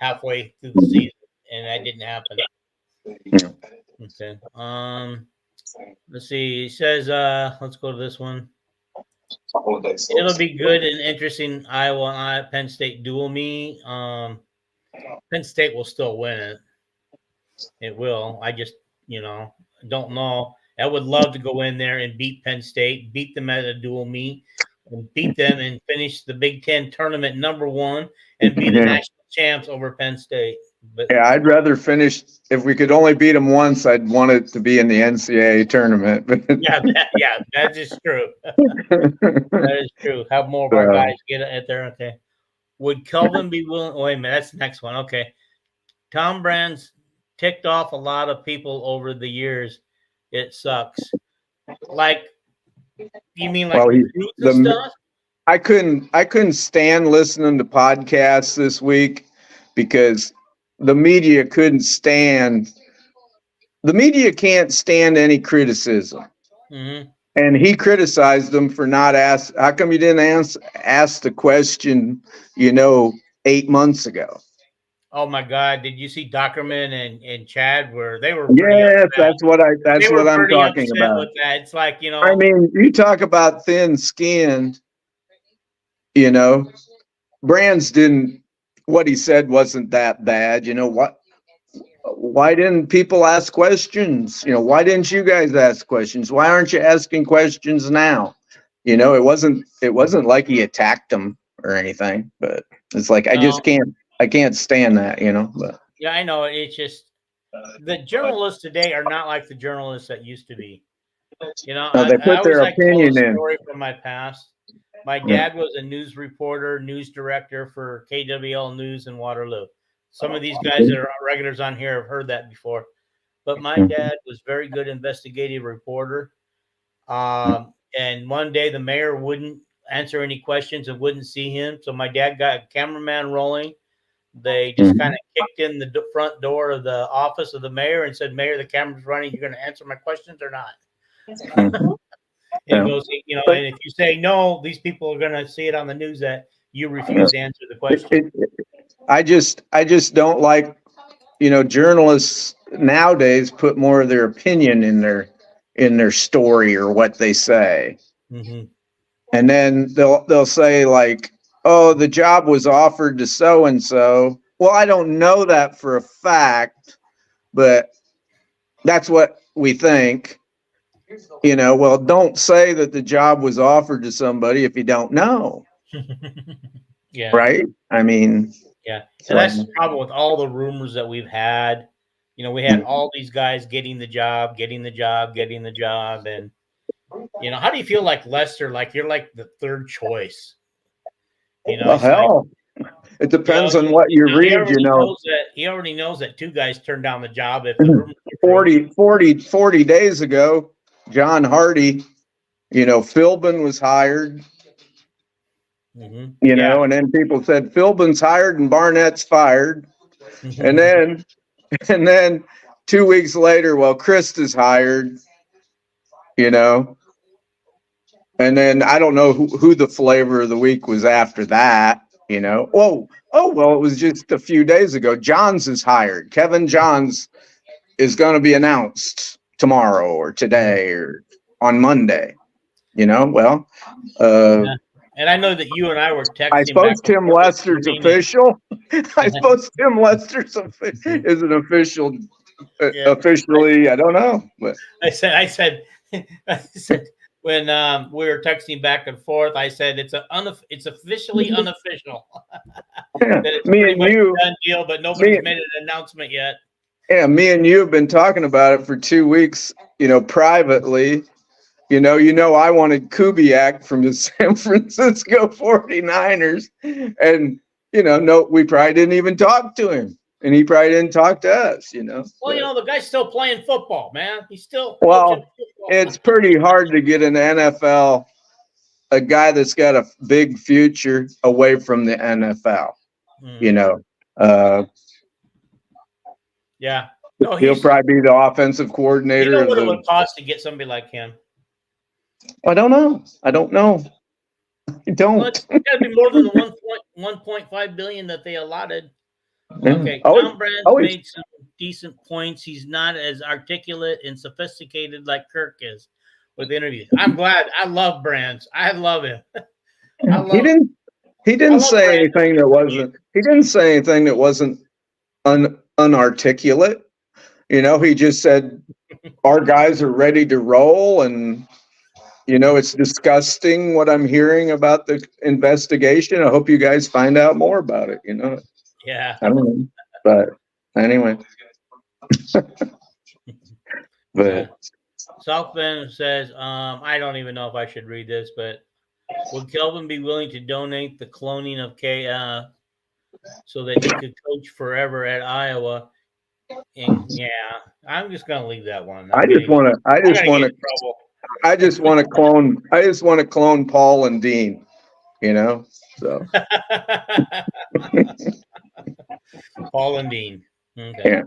S1: halfway through the season, and that didn't happen. Okay. Let's see. He says, let's go to this one. It'll be good and interesting Iowa Penn State duel meet. Penn State will still win it. It will. I just, don't know. I would love to go in there and beat Penn State, beat them at a dual meet, and beat them and finish the Big Ten tournament number 1 and be the national champs over Penn State. But
S2: yeah, I'd rather finish. If we could only beat them once, I'd want it to be in the NCAA tournament.
S1: That is true. That is true. Have more of our guys get it there. Okay. Would Kelvin be willing? Wait a minute, that's the next one. Okay. Tom Brands ticked off a lot of people over the years. It sucks. Like, you mean like recruits and stuff?
S2: I couldn't stand listening to podcasts this week because the media couldn't stand. The media can't stand any criticism.
S1: Mm-hmm.
S2: And he criticized them for not ask. How come you didn't ask the question, 8 months ago?
S1: Oh my God! Did you see Dockerman and Chad? They were
S2: yes, that's what I'm talking about.
S1: With that. It's like
S2: I mean, you talk about thin-skinned. Brands didn't. What he said wasn't that bad. Why didn't people ask questions? Why didn't you guys ask questions? Why aren't you asking questions now? It wasn't like he attacked them or anything, but it's like, I can't stand that, but
S1: yeah, I know. It's just the journalists today are not like the journalists that used to be.
S2: No, they put their opinion in.
S1: Story from my past. My dad was a news reporter, news director for KWL News in Waterloo. Some of these guys that are regulars on here have heard that before. But my dad was very good investigative reporter. And one day the mayor wouldn't answer any questions and wouldn't see him. So my dad got a cameraman rolling. They just kind of kicked in the front door of the office of the mayor and said, Mayor, the camera's running. You're going to answer my questions or not? And goes, and if you say no, these people are going to see it on the news that you refuse to answer the question.
S2: I just don't like, journalists nowadays put more of their opinion in their story or what they say.
S1: Mm-hmm.
S2: And then they'll say like, oh, the job was offered to so and so. Well, I don't know that for a fact, but that's what we think. Well, don't say that the job was offered to somebody if you don't know.
S1: Yeah.
S2: Right? I mean,
S1: yeah. And that's the problem with all the rumors that we've had. We had all these guys getting the job. And, how do you feel like Lester? Like you're like the third choice.
S2: Well, hell, it depends on what you read,
S1: He already knows that two guys turned down the job if the rumors are
S2: 40 days ago, John Hardy, Philbin was hired.
S1: Mm-hmm.
S2: And then people said Philbin's hired and Barnett's fired. and then 2 weeks later, well, Krista's hired, and then I don't know who the flavor of the week was after that, well, it was just a few days ago. Johns is hired. Kevin Johns is going to be announced tomorrow or today or on Monday, well,
S1: and I know that you and I were texting.
S2: I suppose Tim Lester's official. I suppose Tim Lester's is an official. Officially, I don't know. But
S1: I said when we were texting back and forth, I said it's officially unofficial.
S2: Yeah,
S1: that it's
S2: me and you
S1: done deal, but nobody's made an announcement yet.
S2: Yeah, me and you have been talking about it for 2 weeks. Privately. I wanted Kubiak from the San Francisco 49ers. And, no, we probably didn't even talk to him. And he probably didn't talk to us,
S1: Well, the guy's still playing football, man. He's still
S2: coaching football. It's pretty hard to get an NFL, a guy that's got a big future away from the NFL,
S1: Yeah.
S2: No, he'll probably be the offensive coordinator.
S1: You know what it would cost to get somebody like him?
S2: I don't know. I don't.
S1: Well, it's got to be more than the 1.5 billion that they allotted. Okay, Tom Brand's made some decent points. He's not as articulate and sophisticated like Kirk is with interviews. I'm glad. I love Brands. I love him.
S2: He didn't say anything that wasn't. He didn't say anything that wasn't unarticulate. He just said our guys are ready to roll, and it's disgusting what I'm hearing about the investigation. I hope you guys find out more about it.
S1: Yeah.
S2: I don't know, but anyway.
S1: South Bend says, I don't even know if I should read this, but would Kelvin be willing to donate the cloning of K so that he could coach forever at Iowa? And yeah, I'm just gonna leave that one.
S2: I just want to clone Paul and Dean, so
S1: Paul and Dean. Okay.
S2: Yeah.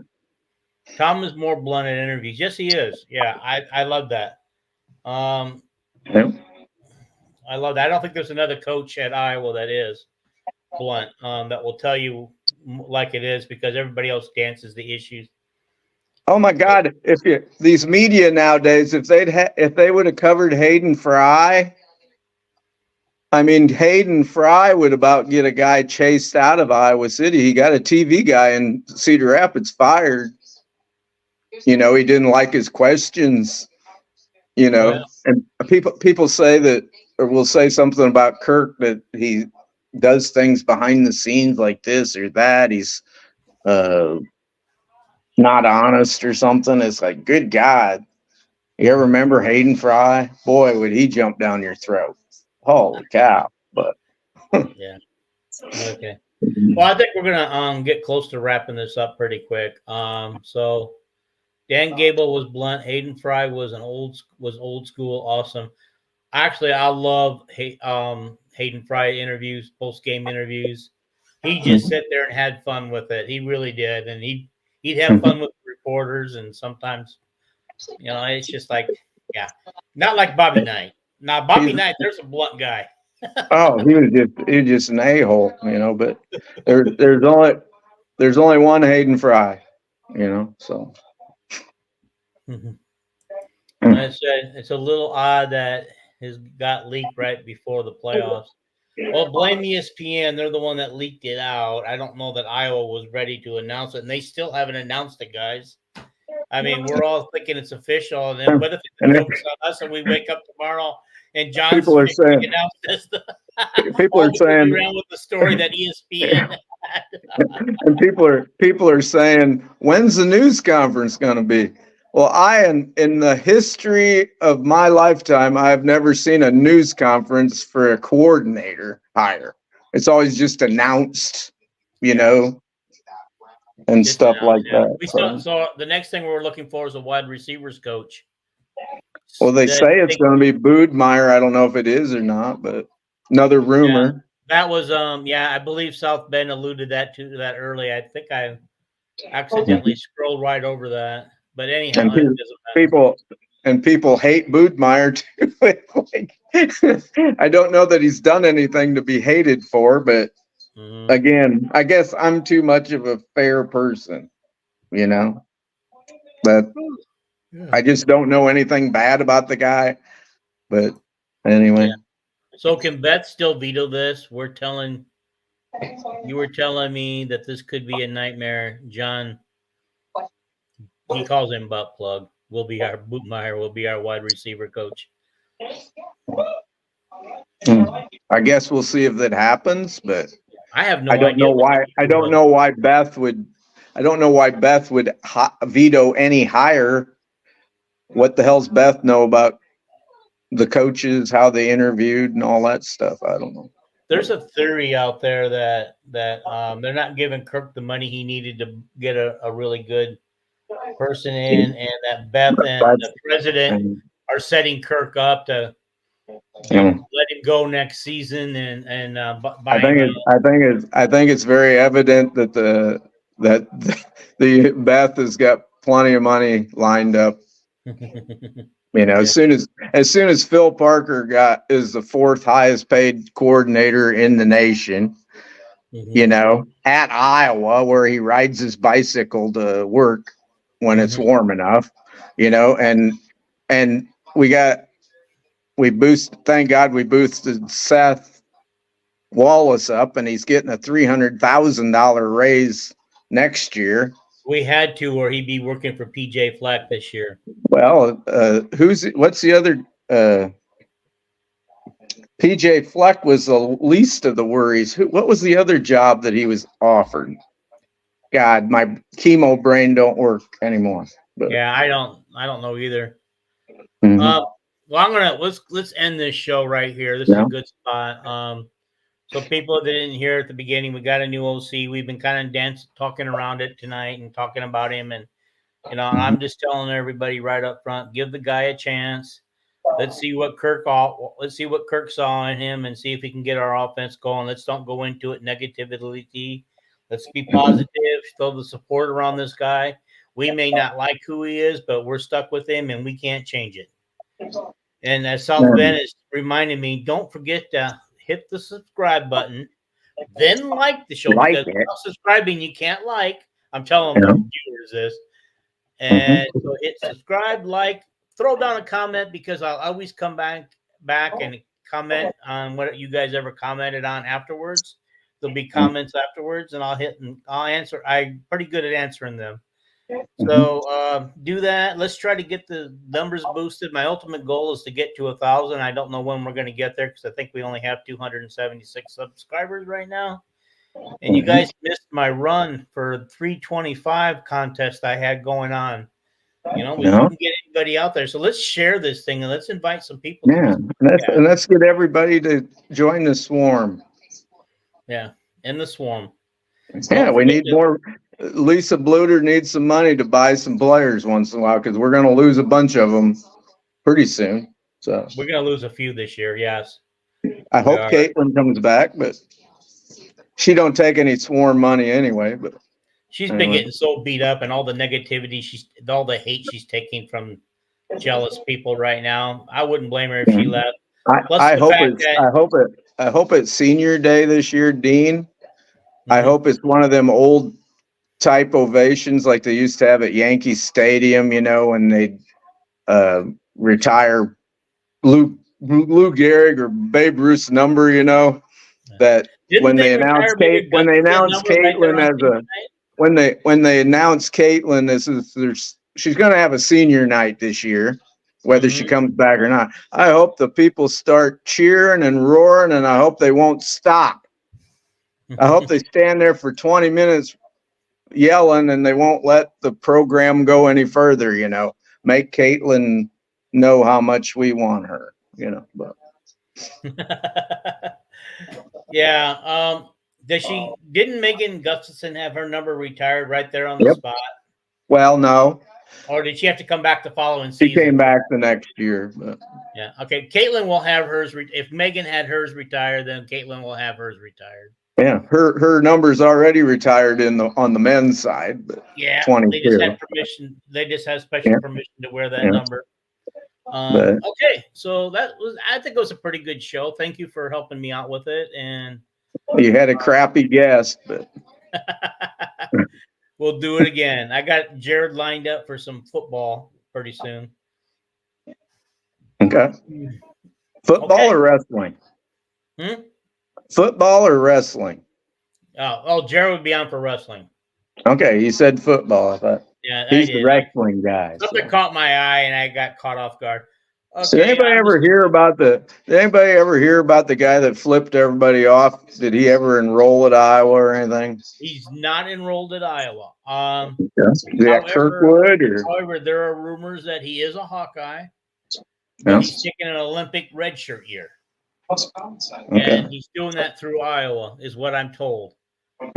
S1: Tom is more blunt in interviews. Yes, he is. Yeah, I love that.
S2: Yeah.
S1: I love that. I don't think there's another coach at Iowa that is blunt, that will tell you like it is, because everybody else dances the issues.
S2: Oh my God! These media nowadays, if they would have covered Hayden Fry, I mean, Hayden Fry would about get a guy chased out of Iowa City. He got a TV guy in Cedar Rapids fired. He didn't like his questions. And people say that, or will say something about Kirk, that he does things behind the scenes like this or that. He's not honest or something. It's like, good God. You ever remember Hayden Fry? Boy, would he jump down your throat. Holy cow. But
S1: yeah. Okay. Well, I think we're gonna get close to wrapping this up pretty quick. So Dan Gable was blunt. Hayden Fry was old school. Awesome. Actually, I love Hayden Fry interviews, post game interviews. He just sat there and had fun with it. He really did, and he'd have fun with reporters. And sometimes, it's just like, yeah, not like Bobby Knight. Now, Bobby Knight, there's a blunt guy.
S2: Oh, he was just an a-hole, but there's only one Hayden Fry, so.
S1: It's a little odd that his got leaked right before the playoffs. Well, blame ESPN. They're the one that leaked it out. I don't know that Iowa was ready to announce it, and they still haven't announced it, guys. I mean, we're all thinking it's official, and then what if the joke's on us and we wake up tomorrow and John's
S2: people are saying
S1: announced this?
S2: people are saying
S1: around with the story that ESPN had.
S2: And people are saying, when's the news conference going to be? Well, in the history of my lifetime, I've never seen a news conference for a coordinator hire. It's always just announced, and just stuff like that.
S1: So the next thing we're looking for is a wide receivers coach.
S2: Well, they say it's going to be Boudmeyer. I don't know if it is or not, but another rumor.
S1: Yeah, that was I believe South Bend alluded to that early. I think I accidentally scrolled right over that. But anyhow,
S2: people hate Boudmeyer too. I don't know that he's done anything to be hated for, but again, I guess I'm too much of a fair person, But I just don't know anything bad about the guy. But anyway.
S1: Yeah. So can Beth still veto this? You were telling me that this could be a nightmare. John, he calls him butt plug. Boudmeyer will be our wide receiver coach.
S2: I guess we'll see if that happens, but
S1: I have no
S2: idea. I don't know why Beth would veto any hire. What the hell's Beth know about the coaches, how they interviewed and all that stuff? I don't know.
S1: There's a theory out there that they're not giving Kirk the money he needed to get a really good person in, and that Beth and the president are setting Kirk up to let him go next season. And
S2: I think it's very evident that the Beth has got plenty of money lined up. As soon as Phil Parker is the fourth highest paid coordinator in the nation, at Iowa, where he rides his bicycle to work when it's warm enough, and thank God we boosted Seth Wallace up, and he's getting a $300,000 raise next year.
S1: We had to, or he'd be working for PJ Fleck this year.
S2: Well, what's the other? PJ Fleck was the least of the worries. What was the other job that he was offered? God, my chemo brain don't work anymore. But.
S1: Yeah, I don't know either.
S2: Mm-hmm.
S1: Well, let's end this show right here. This is a good spot. So people that didn't hear at the beginning, we got a new OC. We've been kind of talking around it tonight and talking about him. And, I'm just telling everybody right up front, give the guy a chance. Let's see what Kirk saw in him and see if he can get our offense going. Let's don't go into it negatively. Let's be positive, throw the support around this guy. We may not like who he is, but we're stuck with him and we can't change it. And as South Bend is reminding me, don't forget to hit the subscribe button, then like the show. Because without subscribing, you can't like. I'm telling the viewers this. And so hit subscribe, like, throw down a comment, because I'll always come back and comment on what you guys ever commented on afterwards. There'll be comments afterwards, and I'll answer. I'm pretty good at answering them. So do that. Let's try to get the numbers boosted. My ultimate goal is to get to 1,000. I don't know when we're going to get there, because I think we only have 276 subscribers right now. And you guys missed my run for 325 contest I had going on. We couldn't get anybody out there. So let's share this thing and let's invite some people.
S2: Yeah, and let's get everybody to join the swarm.
S1: Yeah, in the swarm.
S2: Yeah, we need more. Lisa Bluter needs some money to buy some players once in a while, because we're going to lose a bunch of them pretty soon. So
S1: we're going to lose a few this year. Yes.
S2: I hope Caitlin comes back, but she don't take any swarm money anyway. But
S1: she's been getting so beat up, and all the negativity all the hate she's taking from jealous people right now. I wouldn't blame her if she left. Plus the fact that
S2: I hope it's senior day this year, Dean. I
S1: Mhm.
S2: hope it's one of them old type ovations like they used to have at Yankee Stadium, when they retire Lou Gehrig or Babe Ruth's number, that
S1: Didn't they retire Major Gus's number right there
S2: Caitlin
S1: on
S2: as
S1: senior
S2: a
S1: night?
S2: when they announce Caitlin, she's going to have a senior night this year, whether she comes back or not. I hope the people start cheering and roaring, and I hope they won't stop. I hope they stand there for 20 minutes yelling, and they won't let the program go any further. Make Caitlin know how much we want her. But
S1: Yeah. Didn't Megan Gustafson have her number retired right there on the
S2: Yep.
S1: spot?
S2: Well, no.
S1: Or did she have to come back the following
S2: She
S1: season?
S2: came back the next year. But.
S1: Yeah. Okay. Caitlin will have hers. If Megan had hers retired, then Caitlin will have hers retired.
S2: Yeah, her number's already retired on the men's side. But
S1: yeah,
S2: 22.
S1: They just had permission. They just had special permission to wear that number. Okay, so I think it was a pretty good show. Thank you for helping me out with it. And
S2: you had a crappy guest, but
S1: we'll do it again. I got Jared lined up for some football pretty soon.
S2: Okay. Football or wrestling? Football or wrestling?
S1: Oh, Jared would be on for wrestling.
S2: Okay, you said football. I thought.
S1: Yeah,
S2: he's the wrestling guy.
S1: Something caught my eye, and I got caught off guard. Okay,
S2: did anybody ever hear about the guy that flipped everybody off? Did he ever enroll at Iowa or anything?
S1: He's not enrolled at Iowa.
S2: Is that Kirkwood?
S1: However, there are rumors that he is a Hawkeye. But he's taking an Olympic redshirt year. And he's doing that through Iowa, is what I'm told.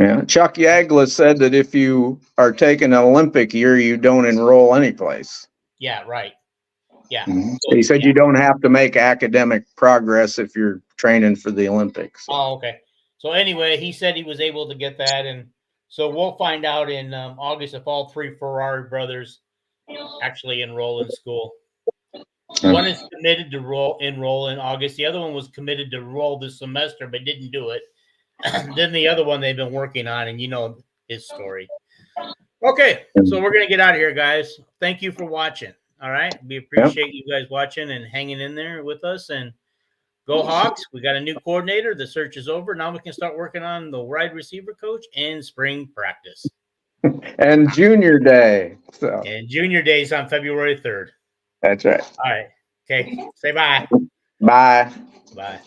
S2: Yeah, Chuck Yagla said that if you are taking an Olympic year, you don't enroll anyplace.
S1: Yeah, right. Yeah.
S2: So, he said you don't have to make academic progress if you're training for the Olympics.
S1: Oh, okay. So anyway, he said he was able to get that, and so we'll find out in August if all three Ferrari brothers actually enroll in school. One is committed to enroll in August. The other one was committed to roll this semester, but didn't do it. Then the other one they've been working on, and you know his story. Okay, so we're going to get out of here, guys. Thank you for watching. All right. We appreciate you guys watching and hanging in there with us. And go Hawks. We got a new coordinator. The search is over. Now we can start working on the wide receiver coach and spring practice.
S2: And junior day. So.
S1: And junior day is on February 3rd.
S2: That's right.
S1: All right. Okay. Say bye.
S2: Bye.
S1: Bye.